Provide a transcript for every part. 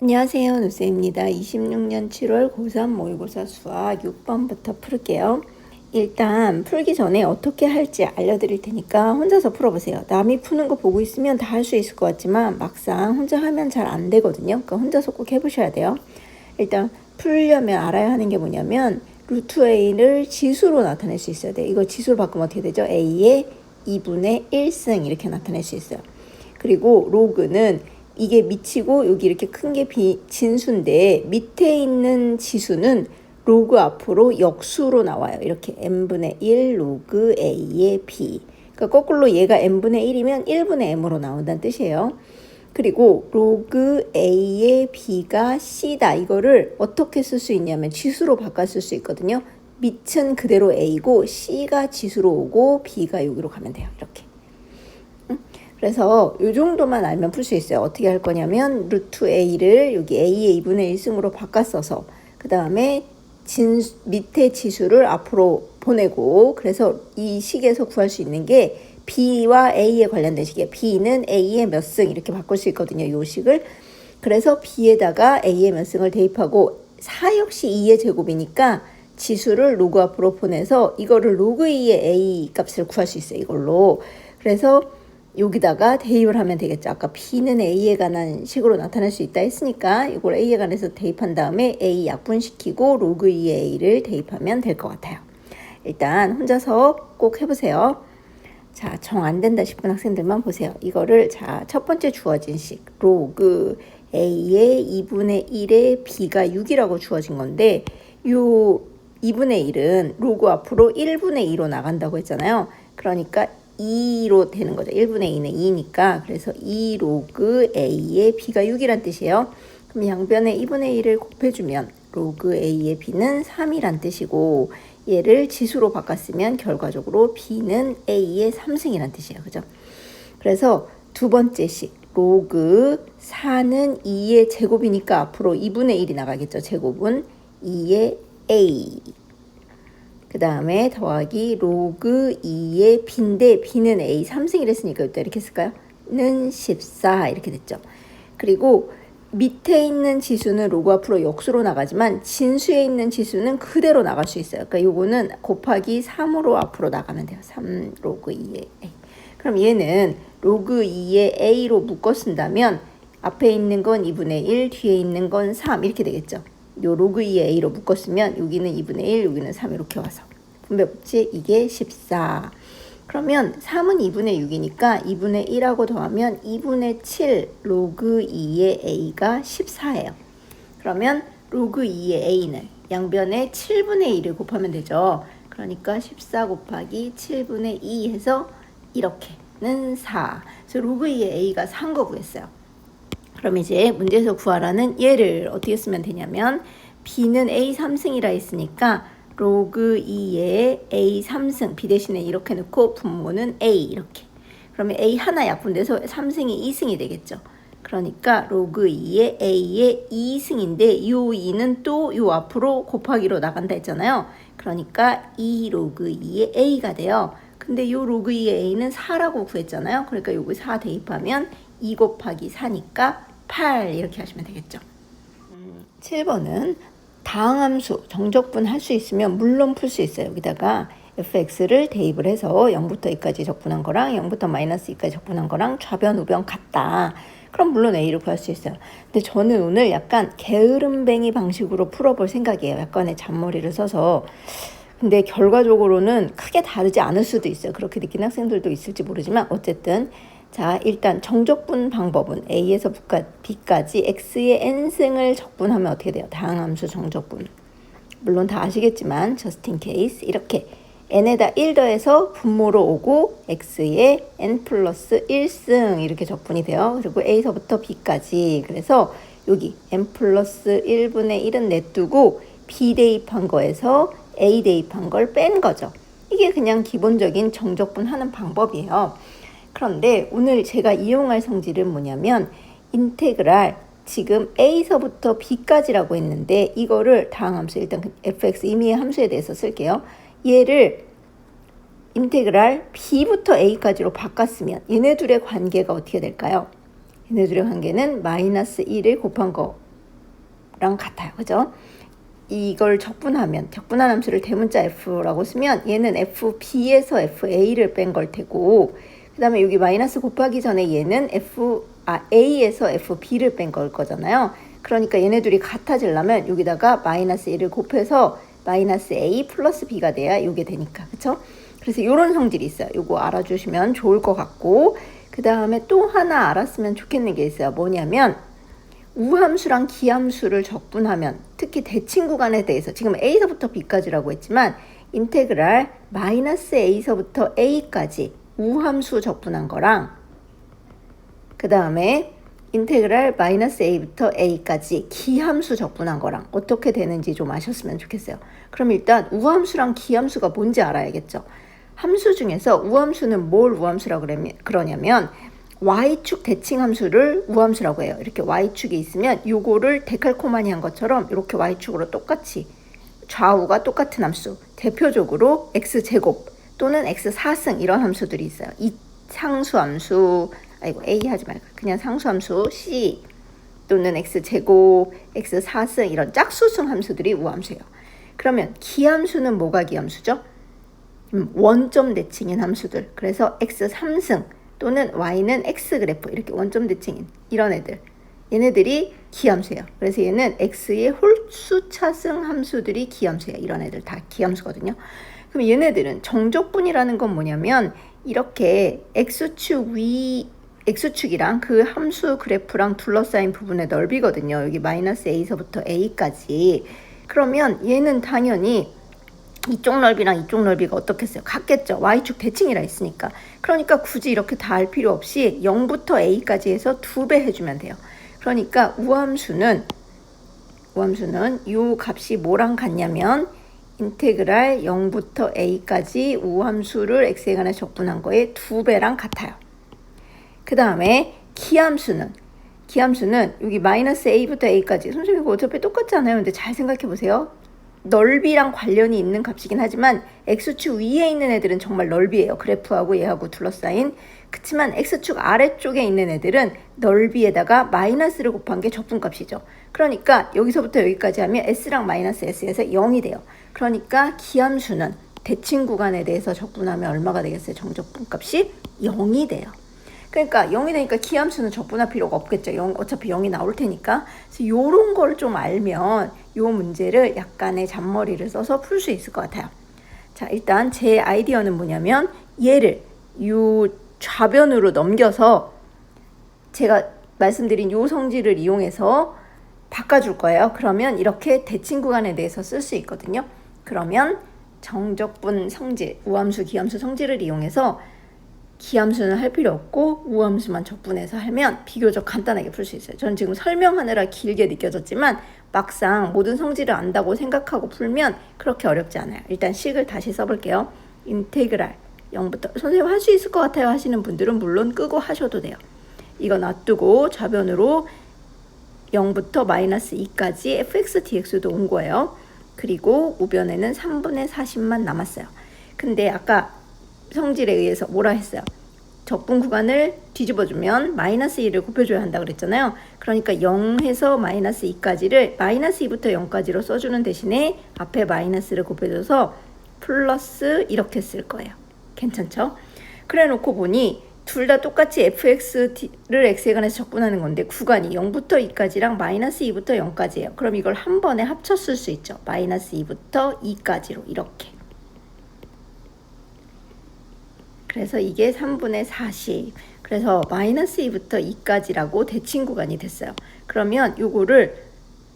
안녕하세요. 노쌤입니다. 26년 7월 고3 모의고사 수학 6번부터 풀게요. 일단 풀기 전에 어떻게 할지 알려드릴 테니까 혼자서 풀어보세요. 남이 푸는 거 보고 있으면 다 할 수 있을 것 같지만 막상 혼자 하면 잘 안 되거든요. 그러니까 혼자서 꼭 해보셔야 돼요. 일단 풀려면 알아야 하는 게 뭐냐면 루트 a를 지수로 나타낼 수 있어야 돼요. 이거 지수로 바꾸면 어떻게 되죠? a의 2분의 1승 이렇게 나타낼 수 있어요. 그리고 로그는 이게 미치고 여기 이렇게 큰 게 진수인데 밑에 있는 지수는 로그 앞으로 역수로 나와요. 이렇게 n분의 1 로그 a의 b. 그러니까 거꾸로 얘가 n분의 1이면 1분의 m으로 나온다는 뜻이에요. 그리고 로그 a의 b가 c다. 이거를 어떻게 쓸 수 있냐면 지수로 바꿔 쓸 수 있거든요. 밑은 그대로 a고 c가 지수로 오고 b가 여기로 가면 돼요. 이렇게. 그래서 이 정도만 알면 풀 수 있어요. 어떻게 할 거냐면 루트 a를 여기 a의 2분의 1승으로 바꿔 써서 그 다음에 밑에 지수를 앞으로 보내고 그래서 이 식에서 구할 수 있는 게 b와 a에 관련된 식이에요. b는 a의 몇 승 이렇게 바꿀 수 있거든요. 이 식을. 그래서 b에다가 a의 몇 승을 대입하고 4 역시 2의 제곱이니까 지수를 로그 앞으로 보내서 이거를 로그 2의 a 값을 구할 수 있어요. 이걸로. 그래서 여기다가 대입을 하면 되겠죠. 아까 B는 A에 관한 식으로 나타날 수 있다 했으니까 이걸 A에 관해서 대입한 다음에 A 약분시키고 로그 2의 A를 대입하면 될 것 같아요. 일단 혼자서 꼭 해보세요. 자, 정 안 된다 싶은 학생들만 보세요. 이거를 자, 첫 번째 주어진 식 로그 A의 2분의 1에 B가 6이라고 주어진 건데 요 2분의 1은 로그 앞으로 1분의 2로 나간다고 했잖아요. 그러니까 2로 되는 거죠. 1분의 2는 2니까. 그래서 2 로그 a의 b가 6이란 뜻이에요. 그럼 양변에 2분의 1을 곱해주면 로그 a의 b는 3이란 뜻이고 얘를 지수로 바꿨으면 결과적으로 b는 a의 3승이란 뜻이에요. 그죠? 그래서 두 번째 식 로그 4는 2의 제곱이니까 앞으로 2분의 1이 나가겠죠. 제곱은 2의 a 그 다음에 더하기 로그 2의 b인데 b는 a 3승이라 했으니까 이렇게 쓸까요? 는 14 이렇게 됐죠. 그리고 밑에 있는 지수는 로그 앞으로 역수로 나가지만 진수에 있는 지수는 그대로 나갈 수 있어요. 그러니까 요거는 곱하기 3으로 앞으로 나가면 돼요. 3 로그 2의 a. 그럼 얘는 로그 2의 a로 묶어 쓴다면 앞에 있는 건 2분의 1, 뒤에 있는 건 3 이렇게 되겠죠. 요 로그 2의 a로 묶었으면 여기는 2분의 1, 여기는 3 이렇게 와서 분배법칙 이게 14. 그러면 3은 2분의 6이니까 2분의 1하고 더하면 2분의 7 로그 2의 a가 14예요. 그러면 로그 2의 a는 양변에 7분의 1을 곱하면 되죠. 그러니까 14 곱하기 7분의 2 해서 이렇게는 4. 그래서 로그 2의 a가 4인 거 구했어요. 그럼 이제 문제에서 구하라는 얘를 어떻게 쓰면 되냐면 b는 a 3승이라 했으니까 로그 2의 a 3승 b 대신에 이렇게 넣고 분모는 a 이렇게. 그러면 a 하나 약분돼서 3승이 2승이 되겠죠. 그러니까 로그 2의 a의 2승인데 요 2는 또 요 앞으로 곱하기로 나간다 했잖아요. 그러니까 2 로그 2의 a가 돼요. 근데 요 로그 2의 a는 4라고 구했잖아요. 그러니까 요거 4 대입하면 2 곱하기 4니까 8 이렇게 하시면 되겠죠. 7번은 다항함수 정적분 할 수 있으면 물론 풀 수 있어요. 여기다가 fx를 대입을 해서 0부터 2까지 적분한 거랑 0부터 마이너스 2까지 적분한 거랑 좌변 우변 같다. 그럼 물론 a를 구할 수 있어요. 근데 저는 오늘 약간 게으름뱅이 방식으로 풀어볼 생각이에요. 약간의 잔머리를 써서. 근데 결과적으로는 크게 다르지 않을 수도 있어요. 그렇게 느끼는 학생들도 있을지 모르지만 어쨌든 자, 일단 정적분 방법은 a에서 b까지 x의 n승을 적분하면 어떻게 돼요? 다항함수 정적분. 물론 다 아시겠지만 just in case 이렇게 n에다 1 더해서 분모로 오고 x의 n 플러스 1승 이렇게 적분이 돼요. 그리고 a서부터 b까지. 그래서 여기 n 플러스 1분의 1은 냅두고 b 대입한 거에서 a 대입한 걸 뺀 거죠. 이게 그냥 기본적인 정적분 하는 방법이에요. 그런데 오늘 제가 이용할 성질은 뭐냐면 인테그랄 지금 a서부터 b까지라고 했는데 이거를 다항함수 일단 fx 임의의 함수에 대해서 쓸게요. 얘를 인테그랄 b부터 a까지로 바꿨으면 얘네 둘의 관계가 어떻게 될까요? 얘네 둘의 관계는 마이너스 1을 곱한 거 f랑 같아요. 그죠? 이걸 적분한 함수를 대문자 f라고 쓰면 얘는 fb에서 fa를 뺀 걸 테고, 그 다음에 여기 마이너스 곱하기 전에 얘는 a에서 fb를 뺀 걸 거잖아요. 그러니까 얘네 둘이 같아지려면 여기다가 마이너스 1을 곱해서 마이너스 a 플러스 b가 돼야 이게 되니까. 그쵸? 그래서 이런 성질이 있어요. 이거 알아주시면 좋을 것 같고, 그 다음에 또 하나 알았으면 좋겠는 게 있어요. 뭐냐면 우함수랑 기함수를 적분하면, 특히 대칭 구간에 대해서 지금 a서부터 b까지라고 했지만 인테그랄 마이너스 a서부터 a까지 우함수 적분한 거랑, 그 다음에 인테그랄 마이너스 a부터 a까지 기함수 적분한 거랑 어떻게 되는지 좀 아셨으면 좋겠어요. 그럼 일단 우함수랑 기함수가 뭔지 알아야겠죠. 함수 중에서 우함수는 뭘 우함수라고 그러냐면 y축 대칭 함수를 우함수라고 해요. 이렇게 y축이 있으면 요거를 데칼코마니 한 것처럼 이렇게 y축으로 똑같이 좌우가 똑같은 함수, 대표적으로 x제곱 또는 x4승 이런 함수들이 있어요. 이 상수함수, a 하지 말고 그냥 상수함수 c 또는 x제곱, x4승 이런 짝수승 함수들이 우함수예요. 그러면 기함수는 뭐가 기함수죠? 원점 대칭인 함수들. 그래서 x3승 또는 y는 x그래프 이렇게 원점 대칭인 이런 애들, 얘네들이 기함수예요. 그래서 얘는 x의 홀수차승 함수들이 기함수예요. 이런 애들 다 기함수거든요. 그럼 얘네들은 정적분이라는 건 뭐냐면 이렇게 x축이랑 그 함수 그래프랑 둘러싸인 부분의 넓이거든요. 여기 마이너스 a서부터 a까지. 그러면 얘는 당연히 이쪽 넓이랑 이쪽 넓이가 어떻겠어요? 같겠죠. y축 대칭이라 했으니까. 그러니까 굳이 이렇게 다 할 필요 없이 0부터 a까지 해서 2배 해주면 돼요. 그러니까 우함수는 이 값이 뭐랑 같냐면 인테그랄 0부터 a까지 우함수를 x에 관해 적분한 거에 2배랑 같아요. 그 다음에 기함수는 여기 마이너스 a부터 a까지, 선생님 이거 어차피 똑같잖아요. 근데 잘 생각해 보세요. 넓이랑 관련이 있는 값이긴 하지만 x축 위에 있는 애들은 정말 넓이에요. 그래프하고 얘하고 둘러싸인. 그치만 x축 아래쪽에 있는 애들은 넓이에다가 마이너스를 곱한 게 적분값이죠. 그러니까 여기서부터 여기까지 하면 s랑 마이너스 s에서 0이 돼요. 그러니까 기함수는 대칭 구간에 대해서 적분하면 얼마가 되겠어요? 정적분값이 0이 돼요. 그러니까 0이 되니까 기함수는 적분할 필요가 없겠죠. 어차피 0이 나올 테니까. 그래서 요런 걸 좀 알면 요 문제를 약간의 잔머리를 써서 풀 수 있을 것 같아요. 자, 일단 제 아이디어는 뭐냐면 얘를 요 좌변으로 넘겨서 제가 말씀드린 요 성질을 이용해서 바꿔줄 거예요. 그러면 이렇게 대칭 구간에 대해서 쓸 수 있거든요. 그러면 정적분 성질, 우함수, 기함수 성질을 이용해서 기함수는 할 필요 없고 우함수만 적분해서 하면 비교적 간단하게 풀 수 있어요. 저는 지금 설명하느라 길게 느껴졌지만 막상 모든 성질을 안다고 생각하고 풀면 그렇게 어렵지 않아요. 일단 식을 다시 써볼게요. 인테그랄 0부터, 선생님 할 수 있을 것 같아요 하시는 분들은 물론 끄고 하셔도 돼요. 이거 놔두고 좌변으로 0부터 마이너스 2까지 fx dx도 온 거예요. 그리고 우변에는 3분의 40만 남았어요. 근데 아까 성질에 의해서 뭐라 했어요? 적분 구간을 뒤집어주면 마이너스 1을 곱해줘야 한다 그랬잖아요. 그러니까 0에서 마이너스 2까지를 마이너스 2부터 0까지로 써주는 대신에 앞에 마이너스를 곱해줘서 플러스 이렇게 쓸 거예요. 괜찮죠? 그래 놓고 보니 둘 다 똑같이 fx를 x에 관해서 적분하는 건데 구간이 0부터 2까지랑 마이너스 2부터 0까지예요. 그럼 이걸 한 번에 합쳐 쓸 수 있죠. 마이너스 2부터 2까지로 이렇게. 그래서 이게 3분의 40. 그래서 마이너스 2부터 2까지라고 대칭 구간이 됐어요. 그러면 요거를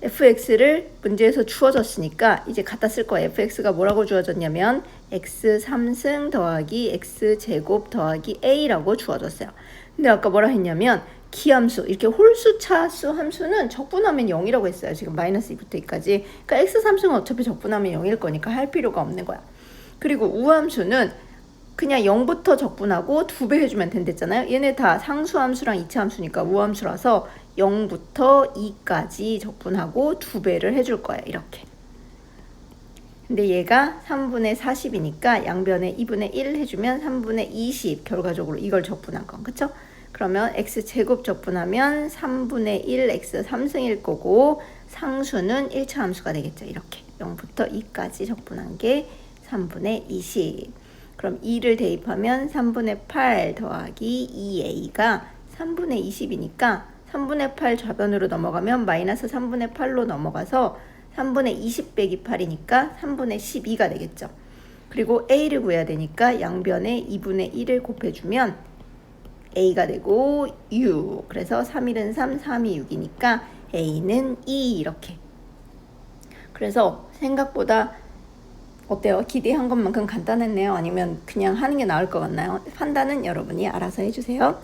fx를 문제에서 주어졌으니까 이제 갖다 쓸 거예요. fx가 뭐라고 주어졌냐면 x3승 더하기 x제곱 더하기 a라고 주어졌어요. 근데 아까 뭐라 했냐면 기함수, 이렇게 홀수차수 함수는 적분하면 0이라고 했어요. 지금 마이너스 2부터 2까지. 그러니까 x3승은 어차피 적분하면 0일 거니까 할 필요가 없는 거야. 그리고 우함수는 그냥 0부터 적분하고 2배 해주면 된댔잖아요. 얘네 다 상수함수랑 이차함수니까 우함수라서 0부터 2까지 적분하고 2배를 해줄 거예요. 이렇게. 근데 얘가 3분의 40이니까 양변에 2분의 1 해주면 3분의 20 결과적으로 이걸 적분한 건. 그쵸? 그러면 x제곱 적분하면 3분의 1 x 3승일 거고 상수는 1차 함수가 되겠죠. 이렇게 0부터 2까지 적분한 게 3분의 20. 그럼 2를 대입하면 3분의 8 더하기 2a가 3분의 20이니까 3분의 8 좌변으로 넘어가면 마이너스 3분의 8로 넘어가서 3분의 20 빼기 8이니까 3분의 12가 되겠죠. 그리고 a를 구해야 되니까 양변에 2분의 1을 곱해주면 a가 되고 6. 그래서 3일은 3, 3이 6이니까 a는 2 이렇게. 그래서 생각보다 어때요? 기대한 것만큼 간단했네요? 아니면 그냥 하는 게 나을 것 같나요? 판단은 여러분이 알아서 해주세요.